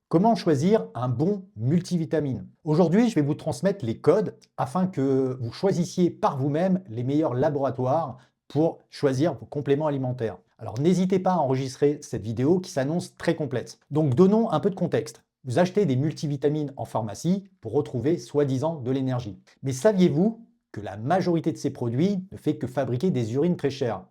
Comment choisir un bon multivitamine? Aujourd'hui, je vais vous transmettre les codes afin que vous choisissiez par vous-même les meilleurs laboratoires pour choisir vos compléments alimentaires. Alors n'hésitez pas à enregistrer cette vidéo qui s'annonce très complète. Donc donnons un peu de contexte. Vous achetez des multivitamines en pharmacie pour retrouver soi-disant de l'énergie. Mais saviez-vous que la majorité de ces produits ne fait que fabriquer des urines très chères?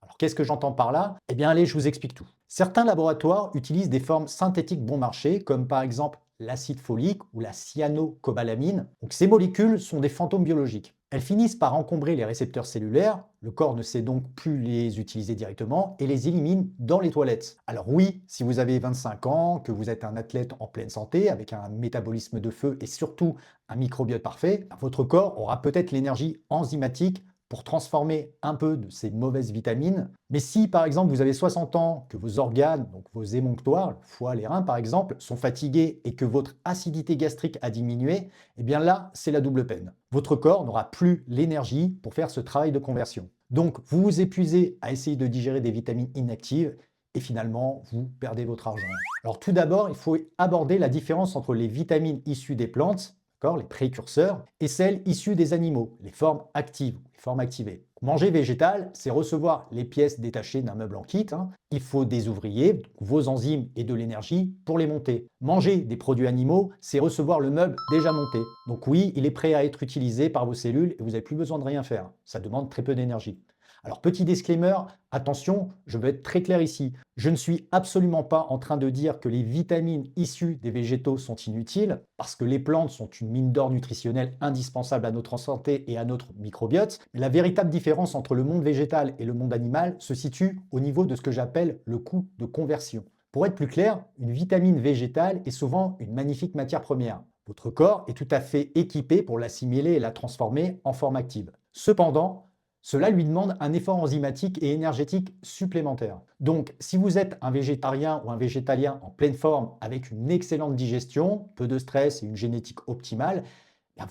Alors qu'est-ce que j'entends par là? Eh bien allez, je vous explique tout. Certains laboratoires utilisent des formes synthétiques bon marché, comme par exemple l'acide folique ou la cyanocobalamine. Donc ces molécules sont des fantômes biologiques. Elles finissent par encombrer les récepteurs cellulaires, le corps ne sait donc plus les utiliser directement et les élimine dans les toilettes. Alors oui, si vous avez 25 ans, que vous êtes un athlète en pleine santé, avec un métabolisme de feu et surtout un microbiote parfait, votre corps aura peut-être l'énergie enzymatique pour transformer un peu de ces mauvaises vitamines. Mais si par exemple vous avez 60 ans, que vos organes, donc vos émonctoires, le foie, les reins par exemple, sont fatigués et que votre acidité gastrique a diminué, eh bien là, c'est la double peine. Votre corps n'aura plus l'énergie pour faire ce travail de conversion. Donc vous vous épuisez à essayer de digérer des vitamines inactives et finalement vous perdez votre argent. Alors tout d'abord, il faut aborder la différence entre les vitamines issues des plantes, les précurseurs, et celles issues des animaux, les formes actives, les formes activées. Manger végétal, c'est recevoir les pièces détachées d'un meuble en kit. Il faut des ouvriers, vos enzymes et de l'énergie pour les monter. Manger des produits animaux, c'est recevoir le meuble déjà monté. Donc oui, il est prêt à être utilisé par vos cellules et vous n'avez plus besoin de rien faire. Ça demande très peu d'énergie. Alors petit disclaimer, attention, je veux être très clair ici. Je ne suis absolument pas en train de dire que les vitamines issues des végétaux sont inutiles, parce que les plantes sont une mine d'or nutritionnelle indispensable à notre santé et à notre microbiote. Mais la véritable différence entre le monde végétal et le monde animal se situe au niveau de ce que j'appelle le coût de conversion. Pour être plus clair, une vitamine végétale est souvent une magnifique matière première. Votre corps est tout à fait équipé pour l'assimiler et la transformer en forme active. Cependant, cela lui demande un effort enzymatique et énergétique supplémentaire. Donc, si vous êtes un végétarien ou un végétalien en pleine forme avec une excellente digestion, peu de stress et une génétique optimale,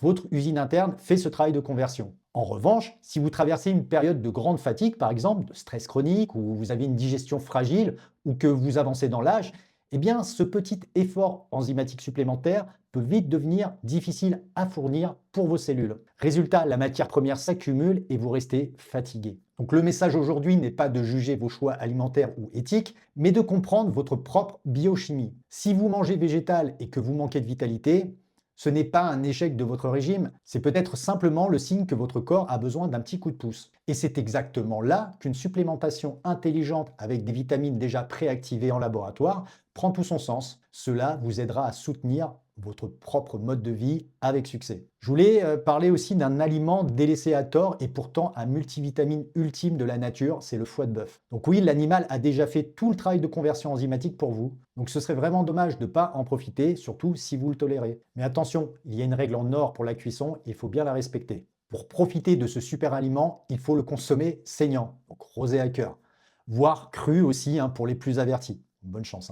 votre usine interne fait ce travail de conversion. En revanche, si vous traversez une période de grande fatigue, par exemple, de stress chronique, ou vous avez une digestion fragile, ou que vous avancez dans l'âge, eh bien, ce petit effort enzymatique supplémentaire peut vite devenir difficile à fournir pour vos cellules. Résultat, la matière première s'accumule et vous restez fatigué. Donc le message aujourd'hui n'est pas de juger vos choix alimentaires ou éthiques, mais de comprendre votre propre biochimie. Si vous mangez végétal et que vous manquez de vitalité, ce n'est pas un échec de votre régime, c'est peut-être simplement le signe que votre corps a besoin d'un petit coup de pouce. Et c'est exactement là qu'une supplémentation intelligente avec des vitamines déjà préactivées en laboratoire prend tout son sens. Cela vous aidera à soutenir votre propre mode de vie avec succès. Je voulais parler aussi d'un aliment délaissé à tort et pourtant un multivitamine ultime de la nature, c'est le foie de bœuf. Donc oui, l'animal a déjà fait tout le travail de conversion enzymatique pour vous, donc ce serait vraiment dommage de ne pas en profiter, surtout si vous le tolérez. Mais attention, il y a une règle en or pour la cuisson, il faut bien la respecter. Pour profiter de ce super aliment, il faut le consommer saignant, donc rosé à cœur, voire cru aussi pour les plus avertis. Bonne chance.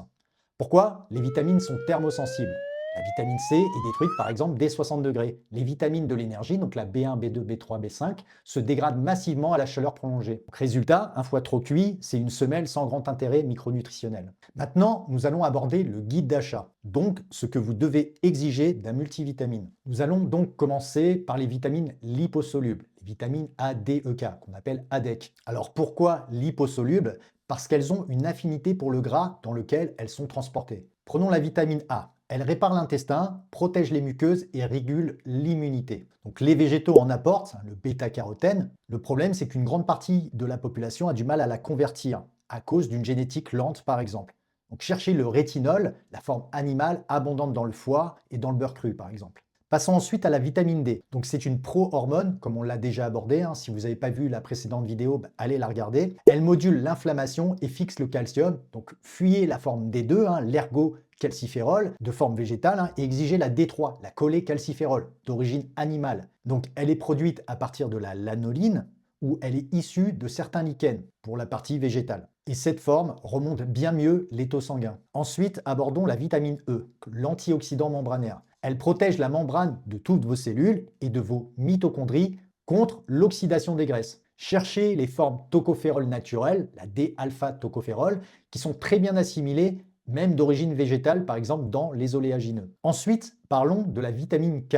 Pourquoi? Les vitamines sont thermosensibles. La vitamine C est détruite par exemple dès 60 degrés. Les vitamines de l'énergie, donc la B1, B2, B3, B5, se dégradent massivement à la chaleur prolongée. Donc, résultat, un foie trop cuit, c'est une semelle sans grand intérêt micronutritionnel. Maintenant, nous allons aborder le guide d'achat, donc ce que vous devez exiger d'un multivitamine. Nous allons donc commencer par les vitamines liposolubles, les vitamines A, D, E, K, qu'on appelle ADEC. Alors pourquoi liposolubles? Parce qu'elles ont une affinité pour le gras dans lequel elles sont transportées. Prenons la vitamine A. Elle répare l'intestin, protège les muqueuses et régule l'immunité. Donc les végétaux en apportent, le bêta-carotène. Le problème, c'est qu'une grande partie de la population a du mal à la convertir, à cause d'une génétique lente par exemple. Donc cherchez le rétinol, la forme animale abondante dans le foie et dans le beurre cru par exemple. Passons ensuite à la vitamine D. Donc c'est une pro-hormone, comme on l'a déjà abordé. Si vous n'avez pas vu la précédente vidéo, allez la regarder. Elle module l'inflammation et fixe le calcium. Donc fuyez la forme D2, l'ergocalciférol, de forme végétale, et exigez la D3, la cholécalciférol, d'origine animale. Donc elle est produite à partir de la lanoline, où elle est issue de certains lichens, pour la partie végétale. Et cette forme remonte bien mieux les taux sanguins. Ensuite, abordons la vitamine E, l'antioxydant membranaire. Elle protège la membrane de toutes vos cellules et de vos mitochondries contre l'oxydation des graisses. Cherchez les formes tocophérols naturelles, la D-alpha-tocopherol, qui sont très bien assimilées même d'origine végétale, par exemple dans les oléagineux. Ensuite, parlons de la vitamine K.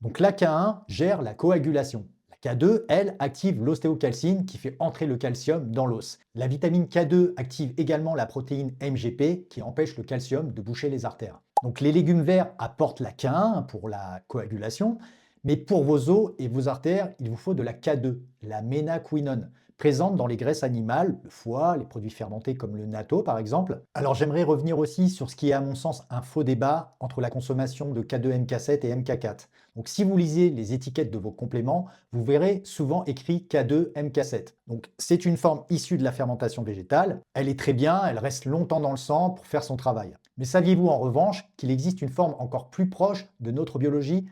Donc la K1 gère la coagulation. La K2, elle, active l'ostéocalcine qui fait entrer le calcium dans l'os. La vitamine K2 active également la protéine MGP qui empêche le calcium de boucher les artères. Donc les légumes verts apportent la K1 pour la coagulation, mais pour vos os et vos artères, il vous faut de la K2, la ménaquinone, présente dans les graisses animales, le foie, les produits fermentés comme le natto par exemple. Alors j'aimerais revenir aussi sur ce qui est à mon sens un faux débat entre la consommation de K2 MK7 et MK4. Donc si vous lisez les étiquettes de vos compléments, vous verrez souvent écrit K2 MK7. Donc c'est une forme issue de la fermentation végétale, elle est très bien, elle reste longtemps dans le sang pour faire son travail. Mais saviez-vous en revanche qu'il existe une forme encore plus proche de notre biologie?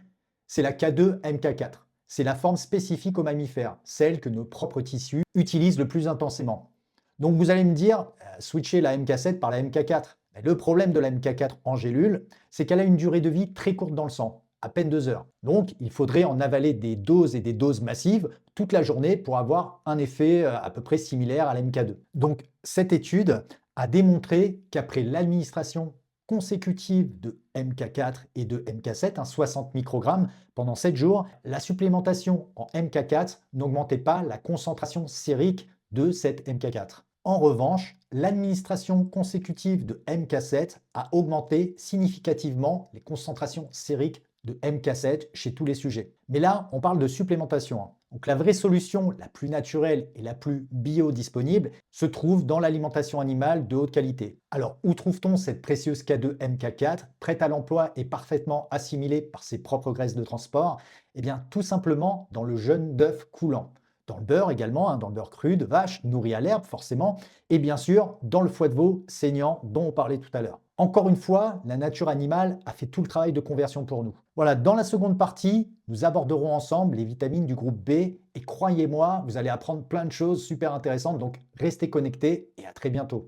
C'est la K2 MK4. C'est la forme spécifique aux mammifères, celle que nos propres tissus utilisent le plus intensément. Donc vous allez me dire, switcher la MK7 par la MK4. Mais le problème de la MK4 en gélule, c'est qu'elle a une durée de vie très courte dans le sang, à peine 2 heures. Donc il faudrait en avaler des doses et des doses massives toute la journée pour avoir un effet à peu près similaire à la MK2. Donc cette étude a démontré qu'après l'administration consécutive de MK4 et de MK7, 60 microgrammes, pendant 7 jours, la supplémentation en MK4 n'augmentait pas la concentration sérique de cette MK4. En revanche, l'administration consécutive de MK7 a augmenté significativement les concentrations sériques de MK7 chez tous les sujets. Mais là, on parle de supplémentation. Donc la vraie solution la plus naturelle et la plus biodisponible se trouve dans l'alimentation animale de haute qualité. Alors où trouve-t-on cette précieuse K2 MK4 prête à l'emploi et parfaitement assimilée par ses propres graisses de transport? Eh bien tout simplement dans le jaune d'œuf coulant. Dans le beurre également, dans le beurre cru de vache, nourri à l'herbe forcément, et bien sûr dans le foie de veau saignant dont on parlait tout à l'heure. Encore une fois, la nature animale a fait tout le travail de conversion pour nous. Voilà, dans la seconde partie, nous aborderons ensemble les vitamines du groupe B et croyez-moi, vous allez apprendre plein de choses super intéressantes, donc restez connectés et à très bientôt.